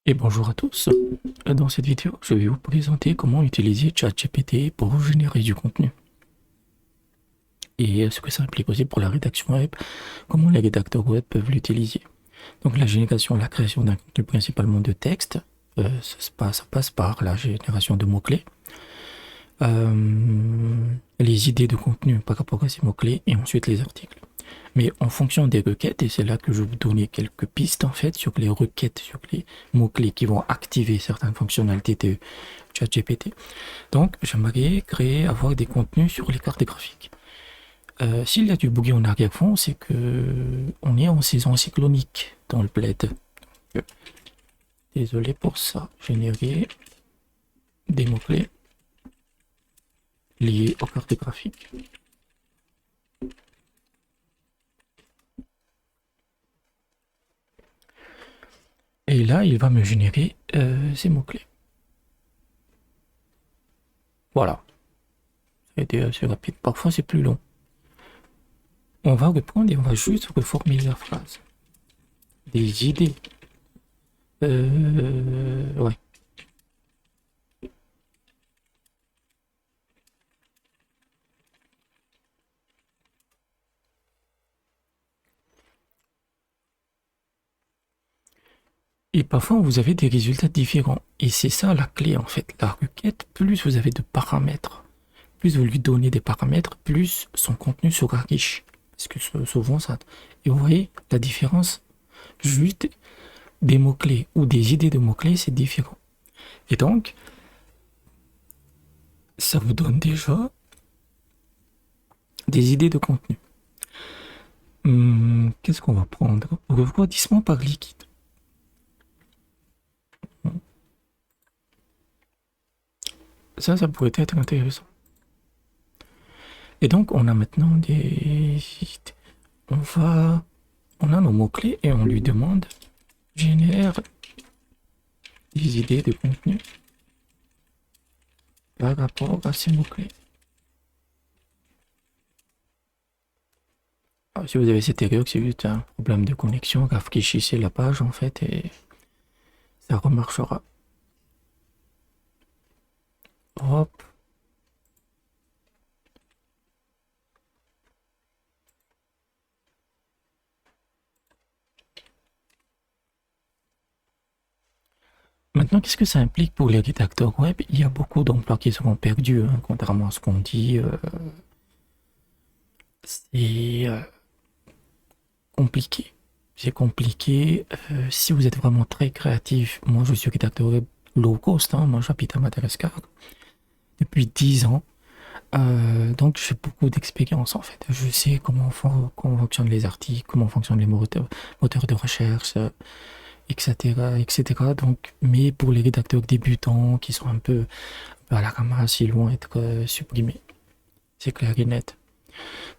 Et bonjour à tous. Dans cette vidéo, je vais vous présenter comment utiliser ChatGPT pour générer du contenu. Et ce que ça implique aussi pour la rédaction web, comment les rédacteurs web peuvent l'utiliser. Donc la génération, la création d'un contenu principalement de texte, ça passe par la génération de mots-clés, les idées de contenu par rapport à ces mots-clés et ensuite les articles. Mais en fonction des requêtes, et c'est là que je vais vous donner quelques pistes en fait sur les requêtes, sur les mots-clés qui vont activer certaines fonctionnalités de ChatGPT. Donc, j'aimerais avoir des contenus sur les cartes graphiques. S'il y a du buggy en arrière-fond, c'est que on est en saison cyclonique dans le bled. Désolé pour ça. Générer des mots-clés liés aux cartes graphiques. Et là, il va me générer ces mots-clés. Voilà. Ça a été assez rapide. Parfois, c'est plus long. On va reprendre et on va juste reformuler la phrase. Des idées. Ouais. Et parfois, vous avez des résultats différents. Et c'est ça la clé, en fait. La requête, plus vous avez de paramètres, plus vous lui donnez des paramètres, plus son contenu sera riche. Parce que souvent, ça... Et vous voyez, la différence, juste des mots-clés ou des idées de mots-clés, c'est différent. Et donc, ça vous donne déjà des idées de contenu. Qu'est-ce qu'on va prendre? Refroidissement par liquide. Ça pourrait être intéressant. Et donc, on a maintenant des... On a nos mots-clés et on lui demande génère des idées de contenu par rapport à ces mots-clés. Si vous avez cette erreur, c'est juste un problème de connexion, rafraîchissez la page en fait et ça remarchera. Hop. Maintenant, qu'est-ce que ça implique pour les rédacteurs web? Il y a beaucoup d'emplois qui seront perdus, hein, contrairement à ce qu'on dit. C'est compliqué. C'est compliqué. Si vous êtes vraiment très créatif, moi je suis rédacteur web low cost, hein, moi j'habite à Madagascar depuis 10 ans. Donc j'ai beaucoup d'expérience en fait. Je sais comment fonctionnent les articles, comment fonctionnent les moteurs de recherche, etc., etc. Donc, mais pour les rédacteurs débutants qui sont un peu à la ramasse, ils vont être supprimés. C'est clair et net.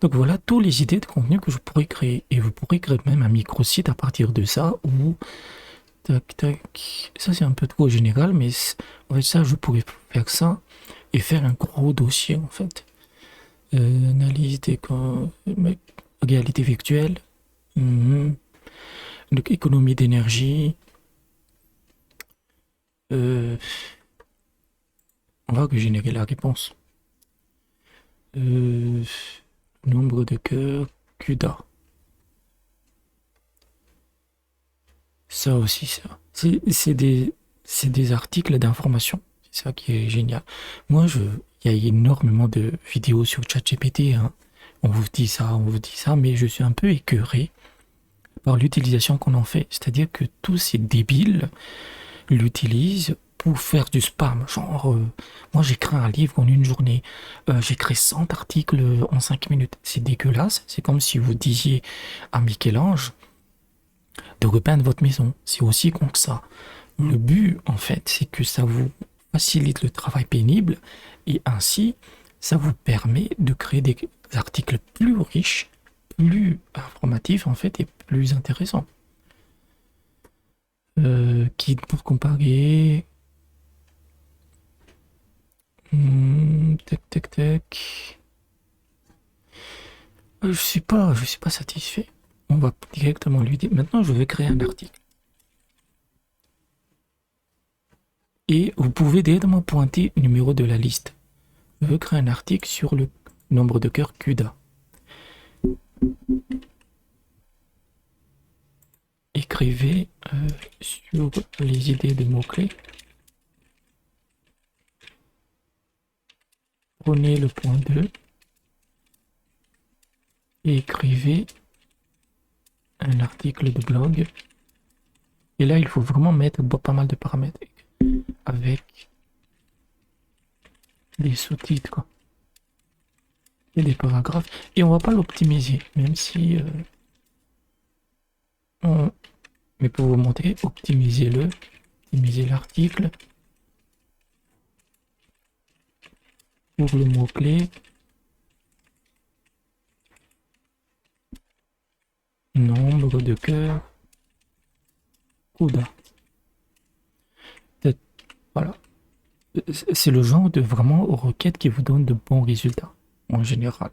Donc voilà toutes les idées de contenu que je pourrais créer. Et vous pourrez créer même un micro-site à partir de ça ou tac tac. Ça c'est un peu trop général, mais en fait ça je pourrais faire ça et faire un gros dossier en fait. Analyse des réalité virtuelle, donc économie d'énergie. On va générer la réponse. Nombre de cœurs, CUDA. Ça aussi, ça. C'est des articles d'information. C'est ça qui est génial. Moi, il y a énormément de vidéos sur ChatGPT, hein. On vous dit ça, mais je suis un peu écœuré par l'utilisation qu'on en fait. C'est-à-dire que tous ces débiles l'utilisent pour faire du spam. Genre, moi j'écris un livre en une journée, j'écris 100 articles en 5 minutes. C'est dégueulasse. C'est comme si vous disiez à Michel-Ange de repeindre votre maison. C'est aussi con que ça. Le but, en fait, c'est que ça vous facilite le travail pénible et ainsi, ça vous permet de créer des articles plus riches, plus informatifs, en fait, et plus intéressants. Guide pour comparer. Tac, tac, tac. Je suis pas satisfait. On va directement lui dire. Maintenant, je vais créer un article. et vous pouvez directement pointer le numéro de la liste. Je veux créer un article sur le nombre de cœurs CUDA. Écrivez sur les idées de mots-clés. Prenez le point 2 et écrivez un article de blog. Et là, il faut vraiment mettre pas mal de paramètres avec des sous-titres, quoi. Et des paragraphes. Et on va pas l'optimiser, même si mais pour vous montrer, optimisez-le, optimisez l'article pour le mot-clé nombre de cœurs CUDA. Voilà. C'est le genre de vraiment requête qui vous donne de bons résultats en général.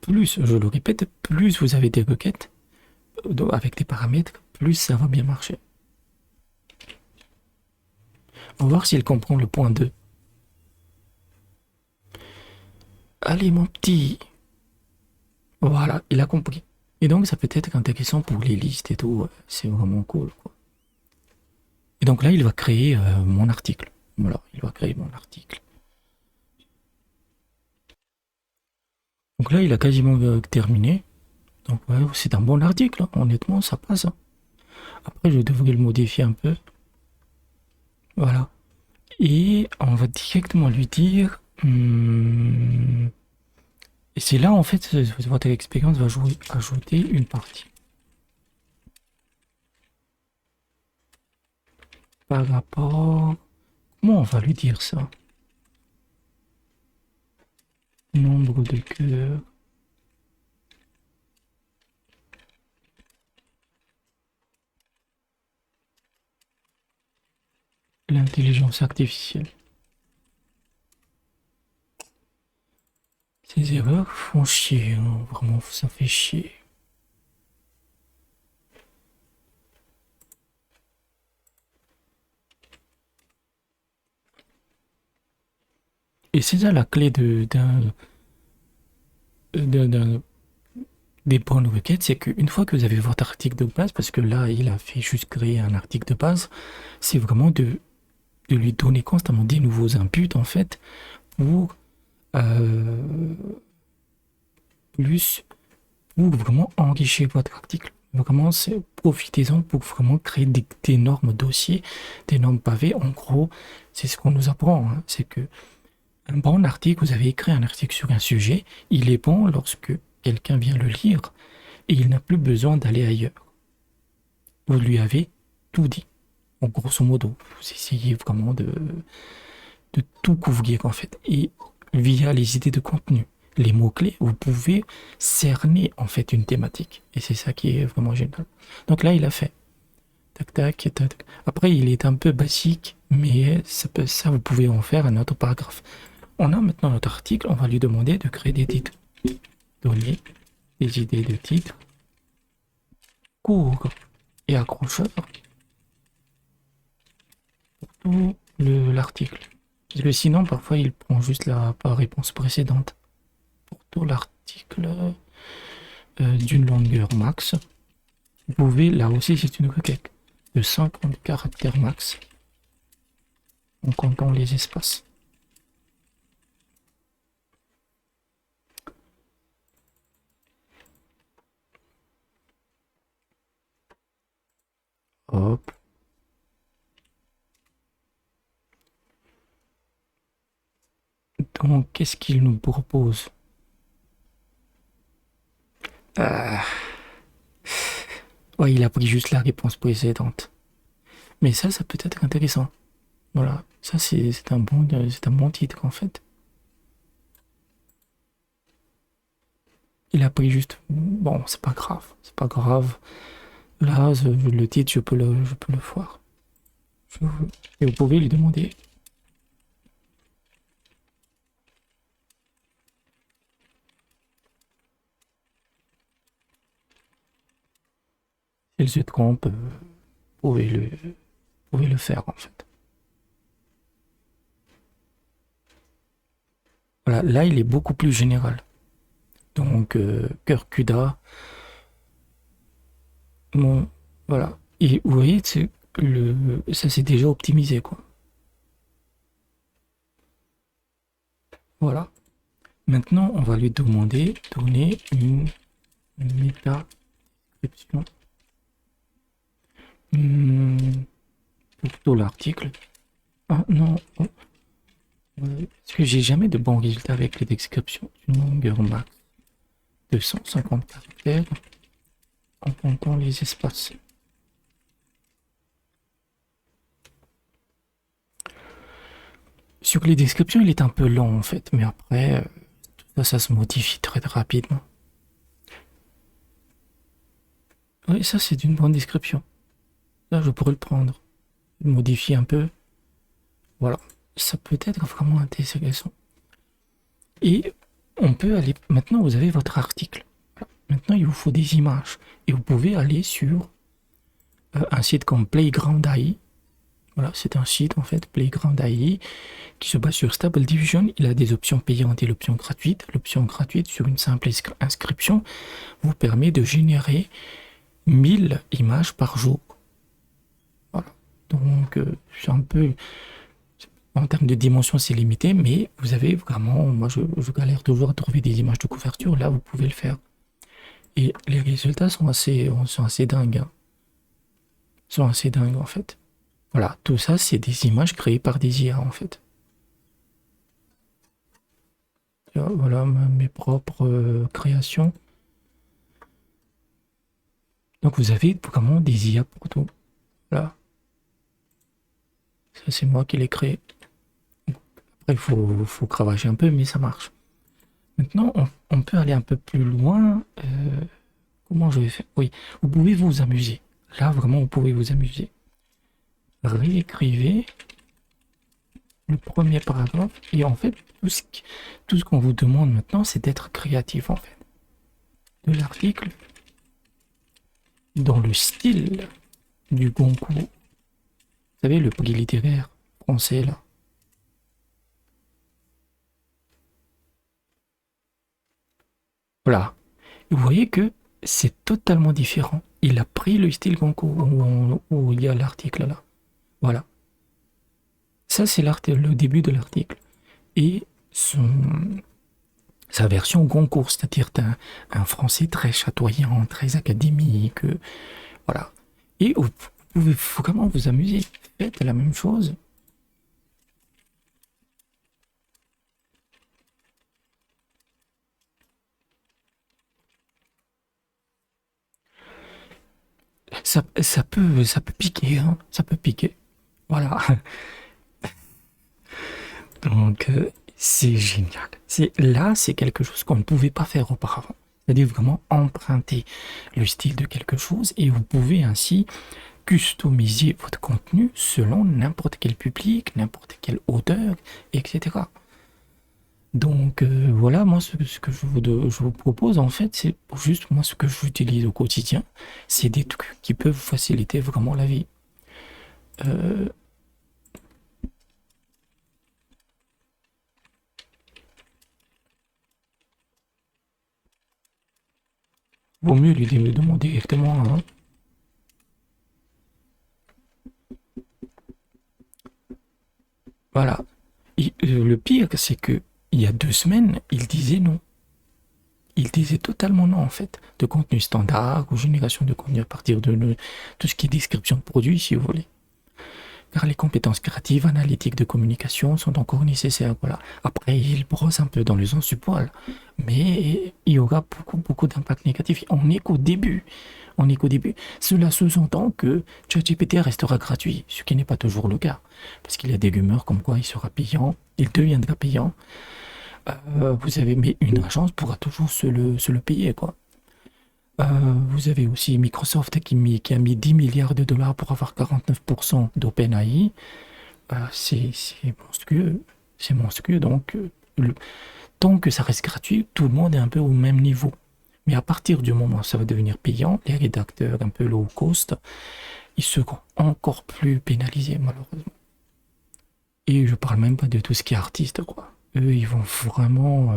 Plus, je le répète, plus vous avez des requêtes avec des paramètres, plus ça va bien marcher. On va voir s'il comprend le point 2. Allez mon petit. Voilà, il a compris. Et donc ça peut être intéressant pour les listes et tout. C'est vraiment cool, quoi. Et donc là, il va créer mon article. Voilà, il va créer mon article. Donc là, il a quasiment terminé. Donc ouais, c'est un bon article, hein. Honnêtement, ça passe, hein. Après, je devrais le modifier un peu. Voilà. Et on va directement lui dire... et c'est là, en fait, votre expérience va ajouter une partie. Par rapport... Comment on va lui dire ça? Nombre de cœurs. L'intelligence artificielle. Ces erreurs font chier, hein. Vraiment, ça fait chier. Et c'est ça la clé des bonnes requêtes, c'est qu'une fois que vous avez votre article de base, parce que là, il a fait juste créer un article de base, c'est vraiment de lui donner constamment des nouveaux inputs, en fait, pour plus, pour vraiment enrichir votre article. Vraiment, profitez-en pour vraiment créer d'énormes dossiers, d'énormes pavés. En gros, c'est ce qu'on nous apprend, hein, c'est que un bon article, vous avez écrit un article sur un sujet, il est bon lorsque quelqu'un vient le lire et il n'a plus besoin d'aller ailleurs. Vous lui avez tout dit. En grosso modo, vous essayez vraiment de tout couvrir en fait. Et via les idées de contenu, les mots-clés, vous pouvez cerner en fait une thématique. Et c'est ça qui est vraiment génial. Donc là, il a fait. Tac, tac, tac. Après, il est un peu basique, mais ça, vous pouvez en faire un autre paragraphe. On a maintenant notre article, on va lui demander de créer des titres. Donner des idées de titres courts et accrocheurs pour tout l'article. Parce que sinon, parfois, il prend juste la réponse précédente. Pour tout l'article d'une longueur max, vous pouvez, là aussi, c'est une requête de 50 caractères max en comptant les espaces. Hop. Donc, qu'est-ce qu'il nous propose? Ouais, il a pris juste la réponse précédente. Mais ça peut être intéressant. Voilà, ça c'est un bon titre en fait. Il a pris juste... Bon, c'est pas grave, c'est pas grave. Là, le titre, je peux le voir. Et vous pouvez lui demander. Si elle se trompe, pouvez le, pouvez le faire en fait. Voilà, là il est beaucoup plus général. Donc, cœur CUDA, bon, voilà. Et vous voyez, ça c'est déjà optimisé, quoi. Voilà. Maintenant, on va lui demander donner une méta description pour tout l'article. Ah non, oh, parce que j'ai jamais de bons résultats avec les descriptions d'une longueur max de 150 caractères en comptant les espaces. Sur les descriptions, il est un peu lent en fait, mais après, ça se modifie très rapidement. Oui, ça c'est une bonne description. Là, je pourrais le prendre, modifier un peu. Voilà, ça peut être vraiment intéressant. Et on peut aller. Maintenant, vous avez votre article. Voilà. Maintenant, il vous faut des images. Et vous pouvez aller sur un site comme Playground AI. Voilà, c'est un site en fait, Playground AI, qui se base sur Stable Diffusion. Il a des options payantes et l'option gratuite. L'option gratuite, sur une simple inscription, vous permet de générer 1000 images par jour. Voilà. Donc, c'est un peu. En termes de dimension, c'est limité, mais vous avez vraiment. Moi, je galère toujours à trouver des images de couverture. Là, vous pouvez le faire. Et les résultats sont assez dingues. Hein. Sont assez dingues, en fait. Voilà, tout ça, c'est des images créées par des IA, en fait. Voilà mes propres créations. Donc, vous avez vraiment des IA pour tout. Là. Ça, c'est moi qui l'ai créé. Après, il faut cravacher un peu, mais ça marche. Maintenant, on peut aller un peu plus loin. Comment je vais faire? Oui, vous pouvez vous amuser. Là, vraiment, vous pouvez vous amuser. Réécrivez le premier paragraphe. Et en fait, tout ce qu'on vous demande maintenant, c'est d'être créatif, en fait. De l'article dans le style du Goncourt. Vous savez, le prix littéraire français, là. Voilà. Et vous voyez que c'est totalement différent. Il a pris le style Goncourt où il y a l'article, là. Voilà. Ça, c'est le début de l'article. Et sa version Goncourt, c'est-à-dire un français très chatoyant, très académique. Voilà. Et vous pouvez vraiment vous amuser. Faites la même chose. Ça peut piquer, hein. Ça peut piquer. Voilà. Donc, c'est génial. Là, c'est quelque chose qu'on ne pouvait pas faire auparavant. C'est-à-dire vraiment emprunter le style de quelque chose et vous pouvez ainsi customiser votre contenu selon n'importe quel public, n'importe quelle auteur, etc. Donc voilà, moi ce que je vous propose en fait, c'est juste moi ce que j'utilise au quotidien, c'est des trucs qui peuvent faciliter vraiment la vie. Euh, Vaut mieux lui demander directement. Hein. Voilà. Et, le pire, c'est que il y a 2 semaines, il disait non. Il disait totalement non en fait, de contenu standard ou génération de contenu à partir de tout ce qui est description de produit, si vous voulez. Car les compétences créatives, analytiques de communication sont encore nécessaires. Voilà. Après, il brosse un peu dans le sens du poil, mais il y aura beaucoup d'impact négatif. On n'est qu'au début. On n'est qu'au début. Cela sous-entend que ChatGPT restera gratuit, ce qui n'est pas toujours le cas, parce qu'il y a des rumeurs comme quoi il sera payant, il deviendra payant. Vous avez, mais une agence pourra toujours se le payer, quoi. Vous avez aussi Microsoft qui a mis 10 milliards de dollars pour avoir 49% d'OpenAI. C'est monstrueux. C'est monstrueux. Donc, tant que ça reste gratuit, tout le monde est un peu au même niveau. Mais à partir du moment où ça va devenir payant, les rédacteurs un peu low cost, ils seront encore plus pénalisés, malheureusement. Et je parle même pas de tout ce qui est artiste, quoi. Eux, ils vont vraiment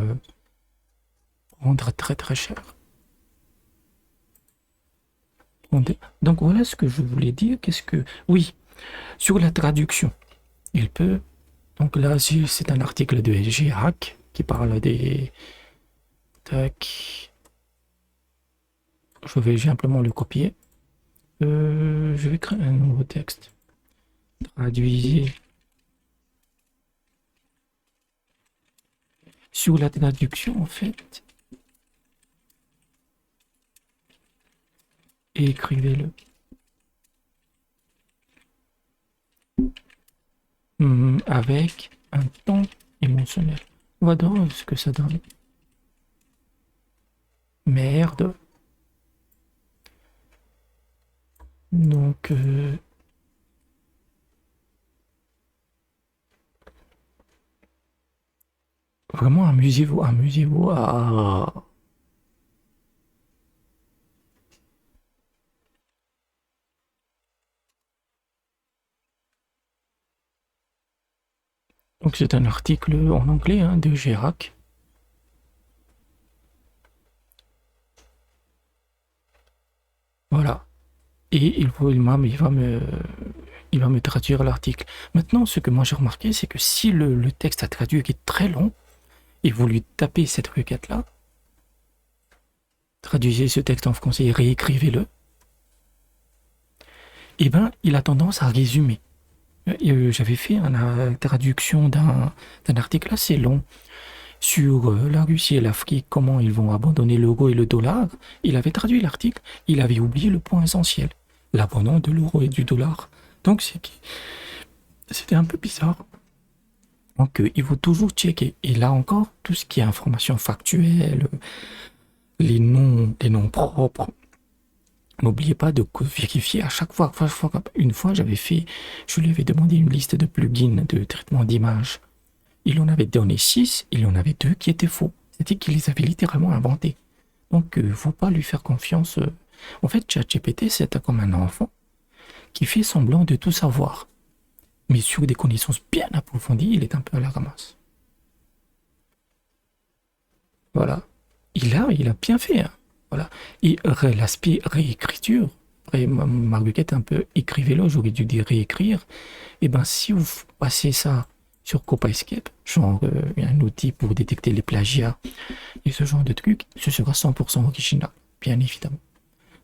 prendre très très cher. Donc voilà ce que je voulais dire. Qu'est-ce que... Oui, sur la traduction, il peut... Donc là, c'est un article de SGHack qui parle des... Tac. Je vais simplement le copier. Je vais créer un nouveau texte. Traduisez. Sur la traduction, en fait, et écrivez-le. Avec un ton émotionnel. On va voir ce que ça donne. Merde. Donc, vraiment, amusez-vous, amusez-vous à... Donc, c'est un article en anglais hein, de Gerac. Voilà. Et il va me traduire l'article. Maintenant, ce que moi j'ai remarqué, c'est que si le texte à traduire est très long, et vous lui tapez cette requête-là, traduisez ce texte en français et réécrivez-le, et ben, il a tendance à résumer. J'avais fait une traduction d'un article assez long sur la Russie et l'Afrique, comment ils vont abandonner l'euro et le dollar. Il avait traduit l'article, il avait oublié le point essentiel, l'abandon de l'euro et du dollar. Donc c'était un peu bizarre. Donc il faut toujours checker. Et là encore, tout ce qui est information factuelle, les noms propres, n'oubliez pas de vérifier à chaque fois. Une fois, je lui avais demandé une liste de plugins de traitement d'image. Il en avait donné 6, il y en avait 2 qui étaient faux. C'est-à-dire qu'il les avait littéralement inventés. Donc, faut pas lui faire confiance. En fait, ChatGPT, c'est comme un enfant qui fait semblant de tout savoir. Mais sur des connaissances bien approfondies, il est un peu à la ramasse. Voilà. Il a bien fait. Hein. Voilà. Et l'aspect réécriture, après, ma requête un peu écrivez-le, j'aurais dû dire réécrire. Et ben, si vous passez ça sur CopyEscape, genre un outil pour détecter les plagiats et ce genre de trucs, ce sera 100% original, bien évidemment.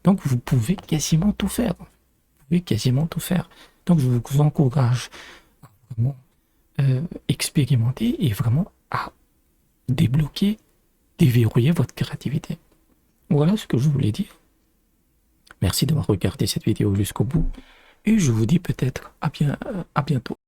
Donc vous pouvez quasiment tout faire. Vous pouvez quasiment tout faire. Donc je vous encourage à vraiment expérimenter et vraiment à débloquer, déverrouiller votre créativité. Voilà ce que je voulais dire. Merci d'avoir regardé cette vidéo jusqu'au bout et je vous dis peut-être à bientôt.